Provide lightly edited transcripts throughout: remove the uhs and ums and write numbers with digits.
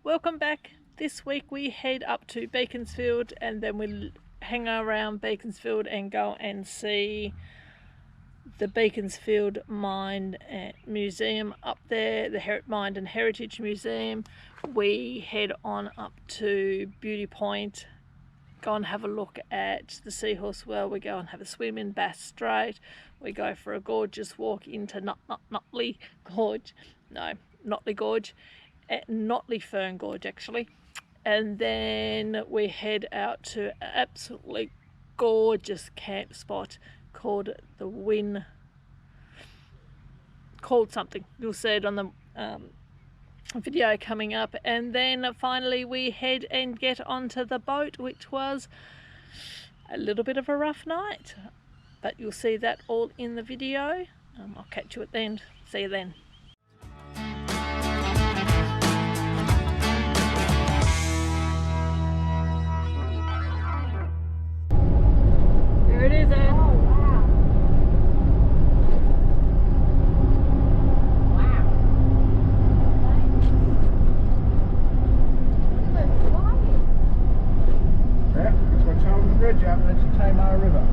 Welcome back. This week we head up to Beaconsfield and then we'll hang around Beaconsfield and go and see the Beaconsfield Mine Museum up there, the Mine and Heritage Museum. We head on up to Beauty Point, go and have a look at the Seahorse Well. We go and have a swim in Bass Strait. We go for a gorgeous walk into Notley Gorge. No, Notley Gorge. At Notley Fern Gorge actually, and then we head out to an absolutely gorgeous camp spot called the Win, called something, you'll see it on the video coming up. And then finally we head and get onto the boat, which was a little bit of a rough night, but you'll see that all in the video. I'll catch you at the end. See you then. There it is, Ed. Oh, wow. Wow. Look at those flying. Yeah, this one's holding the bridge up and it's the Tamar River.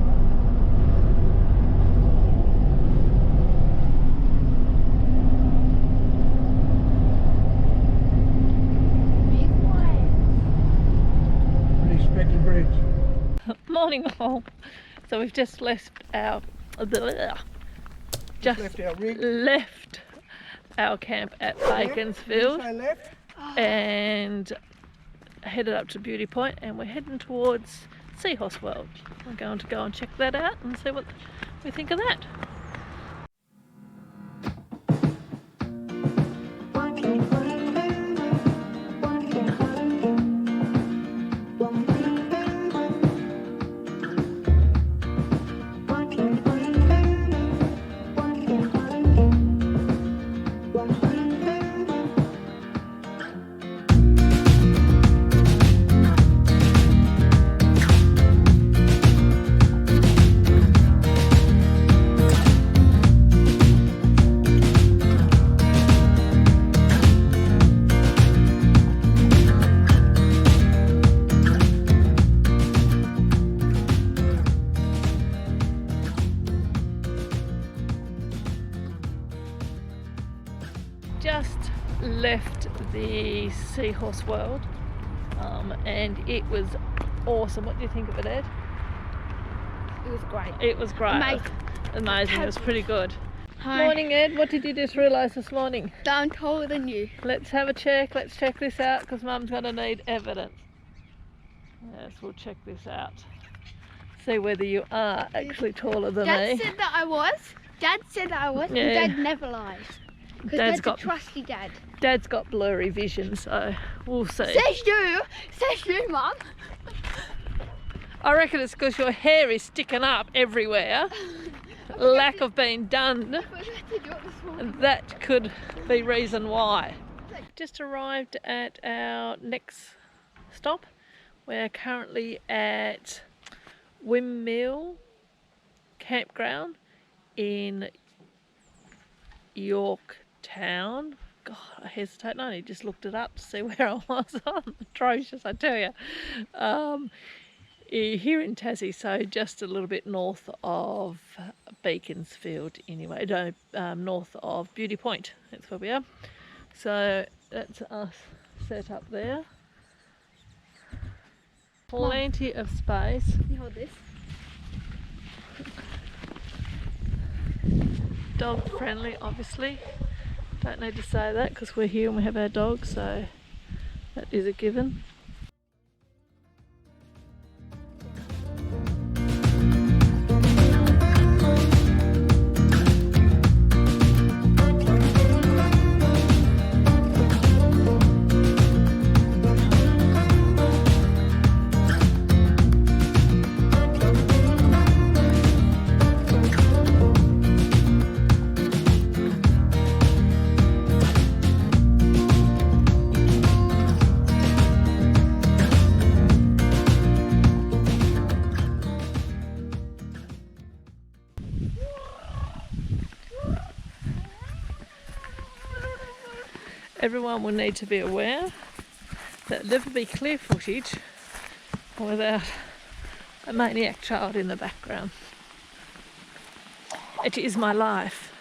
Big one. Pretty specky bridge. Morning all. So we've just left our left our camp at Beaconsfield left? and headed up to Beauty Point, and we're heading towards Seahorse World. We're going to go and check that out and see what we think of that. Just left the Seahorse World and it was awesome. What do you think of it, Ed? It was great. It was great. Amazing. It was pretty good. Hi. Morning, Ed. What did you just realise this morning? That I'm taller than you. Let's have a check. Let's check this out because Mum's going to need evidence. Yes, we'll check this out. See whether you are actually taller than Dad me. said that I was. Dad said that I was. Yeah. And Dad never lies. Because Dad's Dad's got- a trusty dad. Dad's got blurry vision, so we'll see. Says you, Mum. I reckon it's because your hair is sticking up everywhere. Lack of being done. I forgot to do it this morning. And that could be reason why. Just arrived at our next stop. We're currently at Windmill Campground in Yorktown. God, I hesitate. I only just looked it up to see where I was. I'm atrocious, I tell you. Here in Tassie, so just a little bit north of Beaconsfield anyway, north of Beauty Point, that's where we are. So that's us set up there. Plenty of space. You hold this. Dog friendly, obviously. Don't need to say that because we're here and we have our dogs, so that is a given. Everyone will need to be aware There'll never be clear footage without a maniac child in the background. It is my life.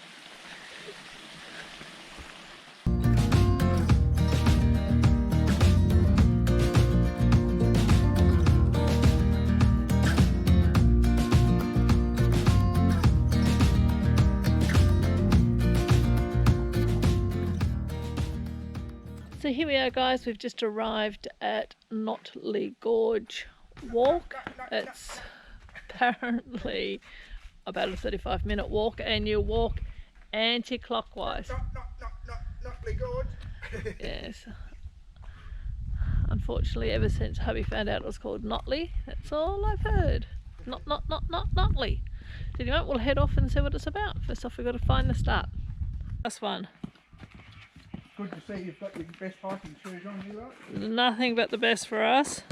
So here we are, guys, we've just arrived at Notley Gorge Walk. It's apparently about a 35-minute walk, and you walk anti-clockwise. Notley Gorge. Yes. Unfortunately, ever since hubby found out it was called Notley, that's all I've heard. Notley. So anyway, we'll head off and see what it's about. First off, we've got to find the start. Last one. Good to see you've got your best hiking shoes on, you lot. Nothing but the best for us.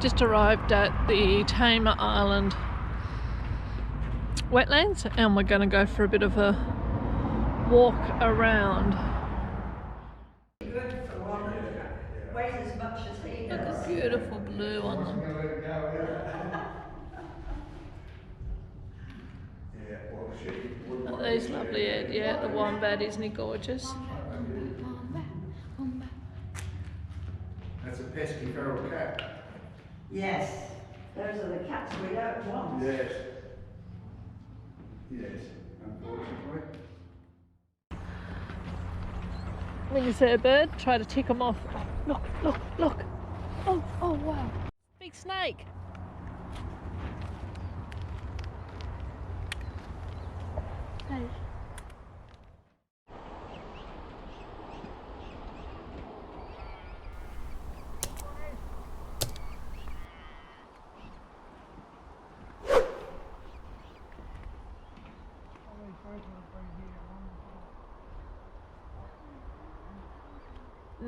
Just arrived at the Tamar Island wetlands, and we're going to go for a bit of a walk around. Look at beautiful blue on them. Aren't these lovely, Ed? Yeah, the wombat, isn't he gorgeous? That's a pesky feral cat. Yes, those are the cats we don't want. Yes. Yes, unfortunately. When you see a bird, try to tick them off. Oh, look. Oh, wow. Big snake. Hey.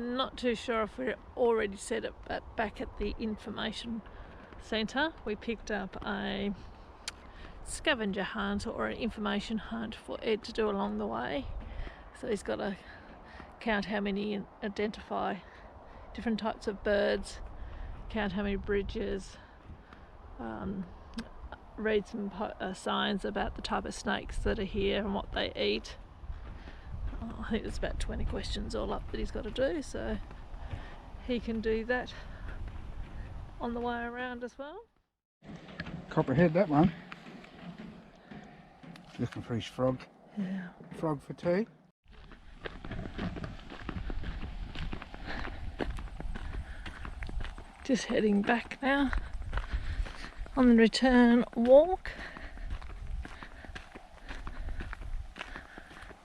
Not too sure if we already said it, but back at the information centre we picked up a scavenger hunt or an information hunt for Ed to do along the way. So he's got to count how many, identify different types of birds, count how many bridges, read some signs about the type of snakes that are here and what they eat. I think there's about 20 questions all up that he's got to do, so he can do that on the way around as well. Copperhead, that one. Looking for his frog. Yeah. Frog for tea. Just heading back now on the return walk.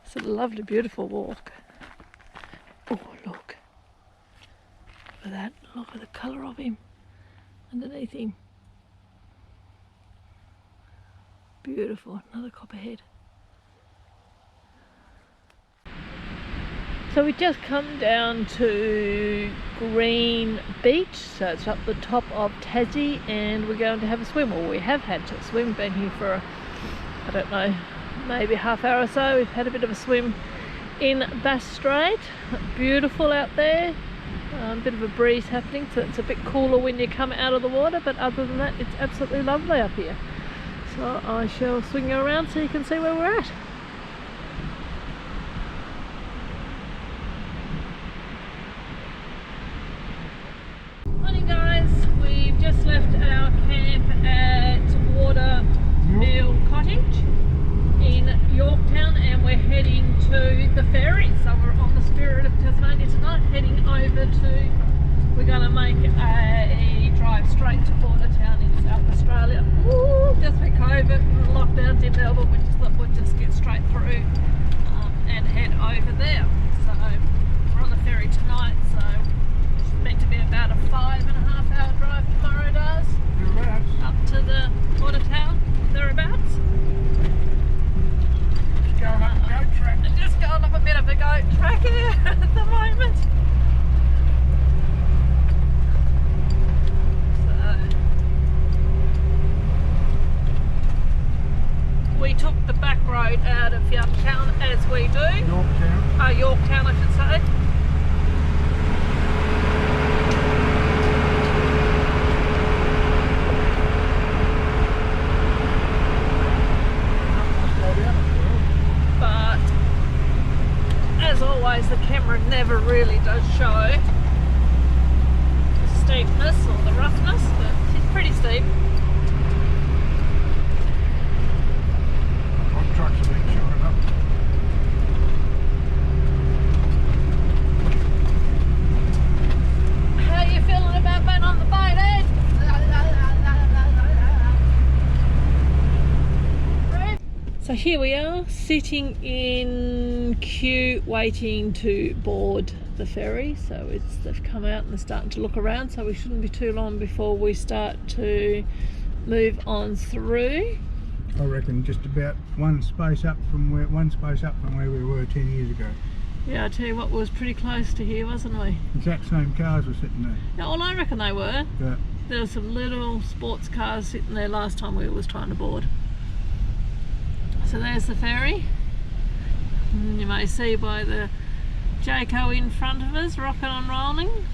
It's a lovely, beautiful walk. Oh, look. Look at that. Look at the colour of him underneath him. Beautiful. Another copperhead. So we just come down to Green Beach, so it's up the top of Tassie, and we're going to have a swim. Well, we have had to swim, been here for I don't know, maybe half hour or so. We've had a bit of a swim in Bass Strait. Beautiful out there, a bit of a breeze happening, so it's a bit cooler when you come out of the water, but other than that it's absolutely lovely up here. So I shall swing you around so you can see where we're at. just left our camp at Watermill Cottage in Yorktown, and we're heading to the ferry. So we're on the Spirit of Tasmania tonight, heading over to, we're going to make a drive straight to Bordertown in South Australia. Ooh, just with COVID and lockdowns in Melbourne, we just thought we'd just get straight through and head over there. So we're on the ferry tonight, so it's meant to be about a 5.5 hour drive tomorrow, does up to the Bordertown, thereabouts. Going up the goat track. Just going up a bit of a goat track here at the moment. We took the back road out of Youngtown, as we do. Yorktown. Yorktown, I should say. But as always, the camera never really does show the steepness or the roughness, but it's pretty steep. Trucks are being shorted up. How are you feeling about being on the boat, Ed? So here we are, sitting in queue, waiting to board the ferry. So they've come out and they're starting to look around, so we shouldn't be too long before we start to move on through. I reckon just about one space up from where we were 10 years ago. Yeah, I tell you what, was pretty close to here, wasn't we? Exact same cars were sitting there. Yeah, well, I reckon they were. Yeah. There were some little sports cars sitting there last time we was trying to board. So there's the ferry. And you may see by the Jayco in front of us, rocking and rolling.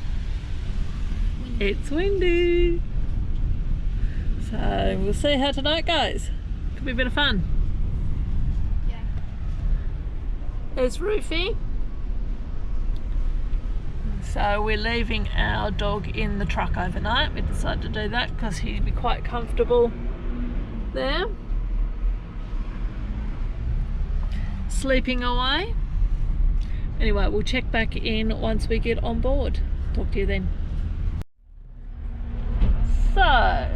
It's windy. So we'll see how tonight goes. Could be a bit of fun. Yeah. There's Roofy. So we're leaving our dog in the truck overnight. We decided to do that because he'd be quite comfortable there, sleeping away. Anyway, we'll check back in once we get on board. Talk to you then. So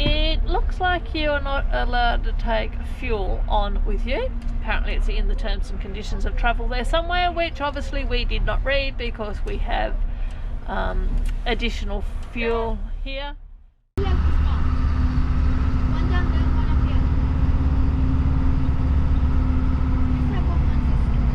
it looks like you are not allowed to take fuel on with you. Apparently it's in the terms and conditions of travel there somewhere, which obviously we did not read because we have additional fuel here. One down there, one up here. Let's have one on this street.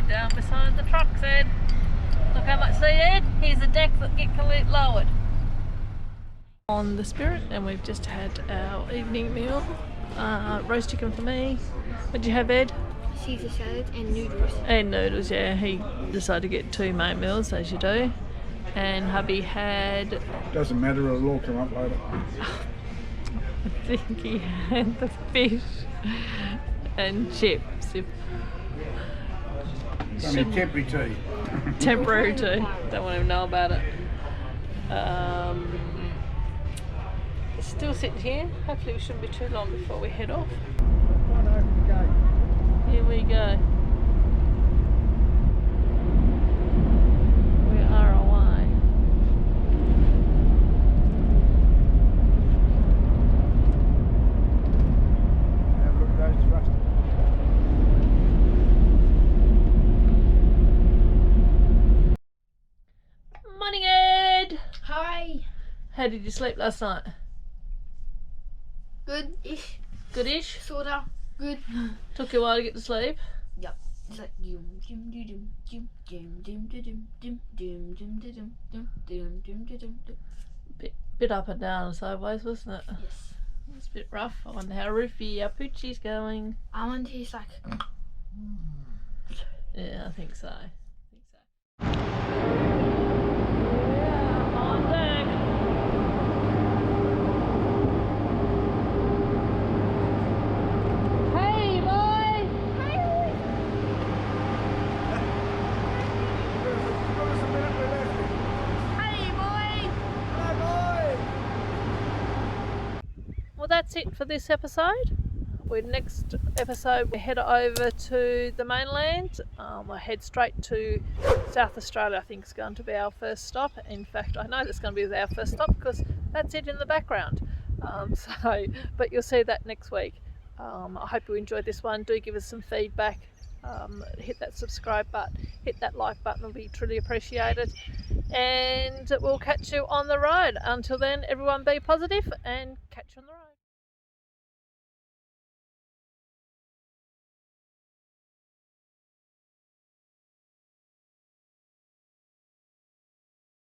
Down beside the trucks, Ed. Look how much, see, Ed? Here's a deck that get lowered. On the Spirit, and we've just had our evening meal. Roast chicken for me. What did you have, Ed? Caesar salad and noodles. And noodles, yeah. He decided to get 2 main meals, as you do. And hubby had... Doesn't matter, it'll all come up later. I think he had the fish and chips. It's only temporary tea. Temporary tea. Don't want to know about it. Still sitting here. Hopefully we shouldn't be too long before we head off. Here we go. We are away. Have a look at those thrusters. How did you sleep last night? Good-ish. Goodish? Sorta. Good. Took you a while to get to sleep? Yep. It's like dum dum dum dum dum dum dum dum dum dum dum dum dum dum dum dum. Bit up and down and sideways, wasn't it? Yes. It's a bit rough. I wonder how Roofy, our Poochie's going. I want to taste like. Yeah, I think so. Yeah, on deck. Hey, boy! Hey, boy! Well, that's it for this episode. Next episode we head over to the mainland. We'll head straight to South Australia. I think is going to be our first stop. In fact, I know that's going to be our first stop because that's it in the background. But you'll see that next week. I hope you enjoyed this one. Do give us some feedback. Hit that subscribe button, hit that like button, will be truly appreciated. And we'll catch you on the road. Until then, everyone be positive and catch you on the road.